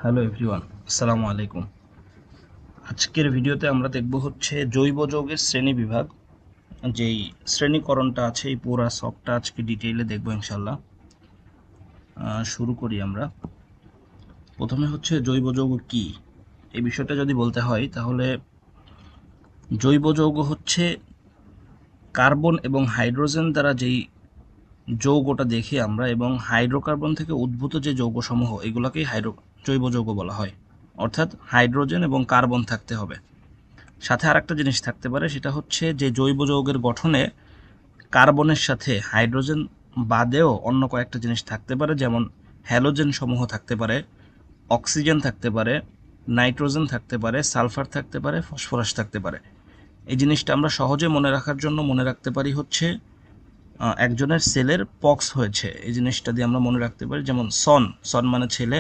Hello everyone, আসসালামু আলাইকুম। আজকের ভিডিওতে আমরা দেখব হচ্ছে জৈব যৌগের শ্রেণী বিভাগ। যেই শ্রেণীকরণটা আছে এই পুরা সবটা আজকে ডিটেইলে দেখব ইনশাল্লাহ। শুরু করি আমরা। প্রথমে হচ্ছে জৈব যৌগ কি, এই বিষয়টা যদি বলতে হয় তাহলে জৈব যৌগ হচ্ছে কার্বন এবং হাইড্রোজেন দ্বারা যেই যৌগটা দেখি আমরা, এবং হাইড্রোকার্বন থেকে উদ্ভূত যে যৌগসমূহ এগুলোকেই জৈব যৌগ বলা হয়। অর্থাৎ হাইড্রোজেন এবং কার্বন থাকতে হবে, সাথে আরেকটা জিনিস থাকতে পারে, সেটা হচ্ছে যে জৈব যৌগের গঠনে কার্বনের সাথে হাইড্রোজেন বাদেও অন্য কয়েকটা জিনিস থাকতে পারে, যেমন হ্যালোজেন সমূহ থাকতে পারে, অক্সিজেন থাকতে পারে, নাইট্রোজেন থাকতে পারে, সালফার থাকতে পারে, ফসফরাস থাকতে পারে। এই জিনিসটা আমরা সহজে মনে রাখার জন্য মনে রাখতে পারি হচ্ছে একজনের সেলের পক্স হয়েছে, এই জিনিসটা দিয়ে আমরা মনে রাখতে পারি। যেমন সন, সন মানে ছেলে,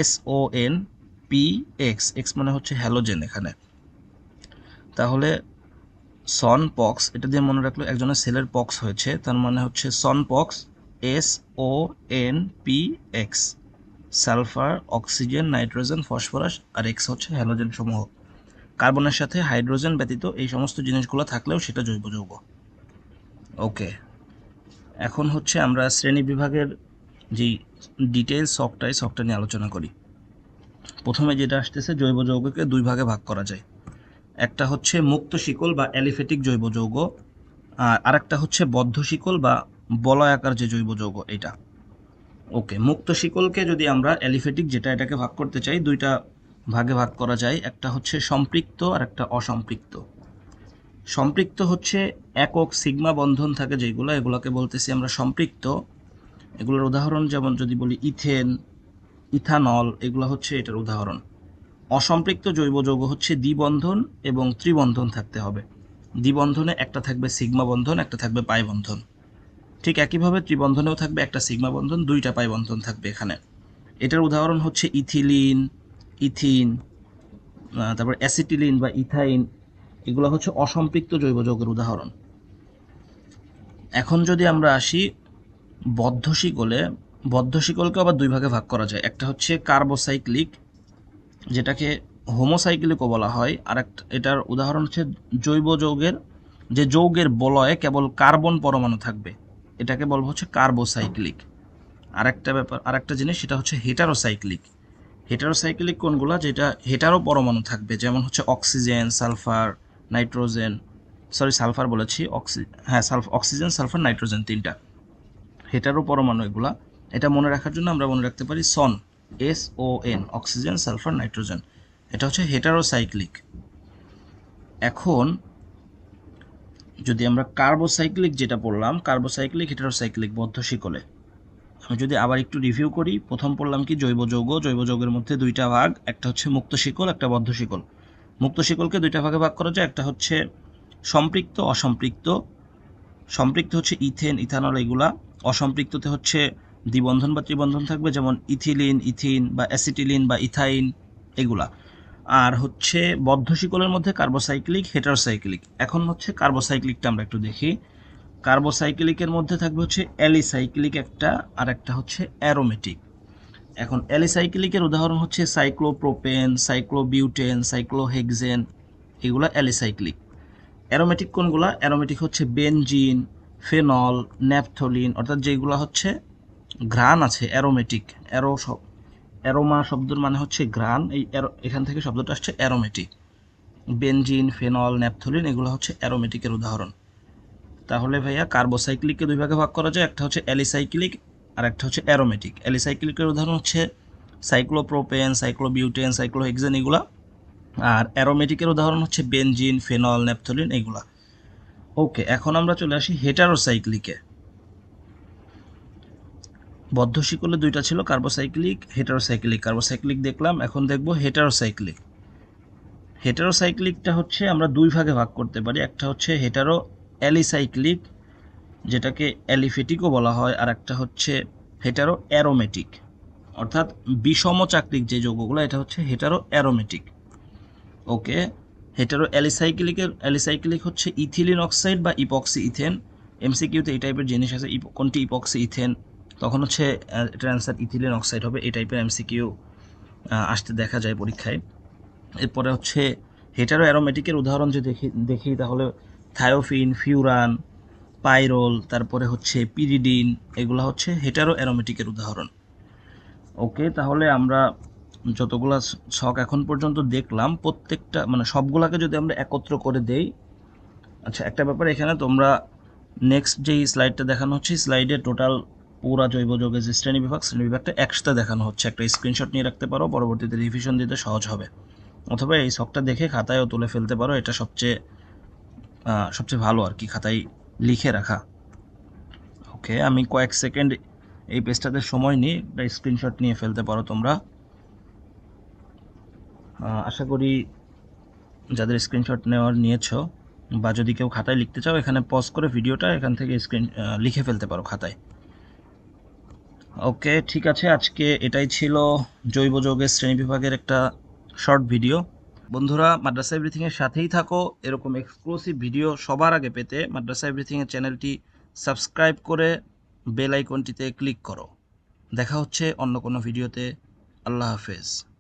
SON P X, এক্স মানে হচ্ছে হ্যালোজেন এখানে। তাহলে সন পক্স, এটা দিয়ে মনে রাখলো একজনের সেলের পক্স হয়েছে, তার মানে হচ্ছে সন পক্স, SONPX, sulphur, oxygen, nitrogen, phosphorus, আর এক্স হচ্ছে হ্যালোজেন সমূহ। কার্বনের সাথে হাইড্রোজেন ব্যতীত এই সমস্ত জিনিসগুলো থাকলেও সেটা জৈব যৌগ। ওকে, এখন হচ্ছে আমরা শ্রেণী বিভাগের যেই ডিটেলস সফটটা নিয়ে আলোচনা করি। প্রথমে যেটা আসতেছে, জৈব যৌগকে দুই ভাগে ভাগ করা যায়। একটা হচ্ছে মুক্ত শিকল বা অ্যালিফেটিক জৈব যৌগ, আর আরেকটা হচ্ছে বদ্ধ শিকল বা বলয়াকার যে জৈব যৌগ এটা। ওকে, মুক্ত শিকলকে যদি আমরা অ্যালিফেটিক যেটা, এটাকে ভাগ করতে চাই, দুইটা ভাগে ভাগ করা যায়। একটা হচ্ছে সম্পৃক্ত আর একটা অসম্পৃক্ত। সম্পৃক্ত হচ্ছে একক সিগমা বন্ধন থাকে যেগুলো, এগুলোকে বলতেছি আমরা সম্পৃক্ত। এগুলোর উদাহরণ যেমন যদি বলি ইথেন, ইথানল, এগুলো হচ্ছে এটার উদাহরণ। অসম্পৃক্ত জৈব যৌগ হচ্ছে দ্বিবন্ধন এবং ত্রিবন্ধন থাকতে হবে। দ্বিবন্ধনে একটা থাকবে সিগমা বন্ধন, একটা থাকবে পাই বন্ধন। ঠিক একইভাবে ত্রিবন্ধনেও থাকবে একটা সিগমা বন্ধন, দুইটা পাই বন্ধন থাকবে এখানে। এটার উদাহরণ হচ্ছে ইথিলিন, ইথিন, তারপর অ্যাসিটিলিন বা ইথাইন, এগুলো হচ্ছে অসম্পৃক্ত জৈব যৌগের উদাহরণ। এখন যদি আমরা আসি বদ্ধ শিকলে, বদ্ধ শিকলকে আবার দুই ভাগে ভাগ করা যায়। একটা হচ্ছে কার্বোসাইক্লিক, যেটাকে হোমোসাইক্লিকও বলা হয়, আর এটার উদাহরণ হচ্ছে জৈব যৌগের যে যৌগের বলয়ে কেবল কার্বন পরমাণু থাকবে, এটাকে বলবো হচ্ছে কার্বোসাইক্লিক। আরেকটা ব্যাপার, আরেকটা জিনিস, সেটা হচ্ছে হেটারোসাইক্লিক। হেটারোসাইক্লিক কোনগুলা, যেটা হেটারো পরমাণু থাকবে, যেমন হচ্ছে অক্সিজেন, সালফার, নাইট্রোজেন, সালফার বলেছি, অক্সিজেন, সালফার, নাইট্রোজেন, তিনটা হেটারো পরমাণু এগুলা। এটা মনে রাখার জন্য আমরা মনে রাখতে পারি সন, SON, অক্সিজেন, সালফার, নাইট্রোজেন। এটা হচ্ছে হেটারোসাইক্লিক। এখন যদি আমরা কার্বোসাইক্লিক যেটা পড়লাম, কার্বোসাইক্লিক, হেটারোসাইক্লিক, বদ্ধ শিকলে আমি যদি আবার একটু রিভিউ করি, প্রথম পড়লাম কি জৈব যৌগ, জৈব যৌগের মধ্যে দুইটা ভাগ, একটা হচ্ছে মুক্ত শিকল, একটা বদ্ধ শিকল। মুক্ত শিকলকে দুইটা ভাগে ভাগ করা যায়, একটা হচ্ছে সম্পৃক্ত, অসম্পৃক্ত। সম্পৃক্ত হচ্ছে ইথেন, ইথানল, এগুলা। অসম্পৃক্ততে হচ্ছে দ্বিবন্ধন বা ত্রিবন্ধন থাকবে, যেমন ইথিলিন, ইথিন, বা অ্যাসিটিলিন বা ইথাইন, এগুলা। আর হচ্ছে বদ্ধ শিকলের মধ্যে কার্বোসাইক্লিক, হেটারোসাইক্লিক। এখন হচ্ছে কার্বোসাইক্লিকটা আমরা একটু দেখি। কার্বোসাইক্লিকের মধ্যে থাকবে হচ্ছে অ্যালিসাইক্লিক একটা, আর একটা হচ্ছে অ্যারোমেটিক। এখন অ্যালিসাইক্লিকের উদাহরণ হচ্ছে সাইক্লোপ্রোপেন, সাইক্লোবিউটেন, সাইক্লোহেক্সেন, এগুলো অ্যালিসাইক্লিক। অ্যারোমেটিক কোনগুলা? অ্যারোমেটিক হচ্ছে বেনজিন, ফেনল, ন্যাপথলিন, অর্থাৎ যেগুলো হচ্ছে ঘ্রাণ আছে, অ্যারোমেটিক। অ্যারোমা শব্দের মানে হচ্ছে ঘ্রাণ, এখান থেকে শব্দটা আসছে অ্যারোমেটিক। বেনজিন, ফেনল, ন্যাপথলিন, এগুলো হচ্ছে অ্যারোমেটিকের উদাহরণ। তাহলে ভাইয়া কার্বোসাইক্লিককে দুই ভাগে ভাগ করা যায়, একটা হচ্ছে অ্যালিসাইক্লিক আর একটা হচ্ছে অ্যারোমেটিক। অ্যালিসাইক্লিকের উদাহরণ হচ্ছে সাইক্লোপ্রোপেন, সাইক্লোবিউটেন, সাইক্লোহেক্সেন, এগুলা। আর অ্যারোমেটিকের উদাহরণ হচ্ছে বেনজিন, ফেনল, ন্যাপথলিন, এগুলা। ওকে, এখন আমরা চলে আসি হেটারোসাইক্লিকে। বদ্ধ শিকলে দুইটা ছিল, কার্বোসাইক্লিক, হেটারোসাইক্লিক। কার্বোসাইক্লিক দেখলাম, এখন দেখব হেটারোসাইক্লিক। হেটারোসাইক্লিকটা হচ্ছে আমরা দুই ভাগে ভাগ করতে পারি, একটা হচ্ছে হেটারো অ্যালিসাইক্লিক, যেটাকে অ্যালিফেটিকও বলা হয়, আর একটা হচ্ছে হেটারো অ্যারোমেটিক, অর্থাৎ বিষম চাকরিক যে যৌগগুলো, এটা হচ্ছে হেটারো অ্যারোমেটিক। ওকে, হেটারো অ্যালিসাইক্লিক হচ্ছে ইথিলিন অক্সাইড বা ইপক্সি ইথেন। MCQতে এই টাইপের জিনিস আছে, কোনটি ইপক্সি ইথেন, তখন হচ্ছে এটার অ্যান্সার ইথিলিন অক্সাইড হবে, এই টাইপের MCQ আসতে দেখা যায় পরীক্ষায়। এরপরে হচ্ছে হেটারো অ্যারোমেটিকের উদাহরণ যে দেখি তাহলে থায়োফিন, ফিউরান, পাইরোল, তারপরে হচ্ছে পিরিডিন, এগুলো হচ্ছে হেটারো অ্যারোমেটিকের উদাহরণ। ওকে, তাহলে আমরা যতগুলা ছক এখন পর্যন্ত দেখলাম প্রত্যেকটা মানে সবগুলাকে যদি আমরা একত্র করে দেই, আচ্ছা একটা ব্যাপার এখানে তোমরা নেক্সট যেই স্লাইডটা দেখানো হচ্ছে স্লাইডে টোটাল পুরা জৈব যৌগের যে শ্রেণীবিভাগটা একসাথে দেখানো হচ্ছে, একটা স্ক্রিনশট নিয়ে রাখতে পারো, পরবর্তীতে রিভিশন দিতে সহজ হবে, অথবা এই ছকটা দেখে খাতায়ও তুলে ফেলতে পারো, এটা সবচেয়ে ভালো আর কি, খাতায় লিখে রাখা। ওকে, আমি কয়েক সেকেন্ড এই পেজটাতে সময় নিই, একটা স্ক্রিনশট নিয়ে ফেলতে পারো তোমরা। আশা করি যাদের স্ক্রিনশট নিয়েছো বা যদি কেউ খাতায় লিখতে চাও এখানে পজ করে ভিডিওটা এখান থেকে লিখে ফেলতে পারো খাতায়। ওকে ঠিক আছে, আজকে এটাই ছিল জৈব যৌগের শ্রেণীবিভাগের একটা শর্ট ভিডিও। বন্ধুরা মাদ্রাসা এভরিথিংয়ের সাথেই থাকো, এরকম এক্সক্লুসিভ ভিডিও সবার আগে পেতে মাদ্রাসা এভরিথিংয়ের চ্যানেলটি সাবস্ক্রাইব করে বেল আইকনটিতে ক্লিক করো। দেখা হচ্ছে অন্য কোনো ভিডিওতে। আল্লাহ হাফেজ।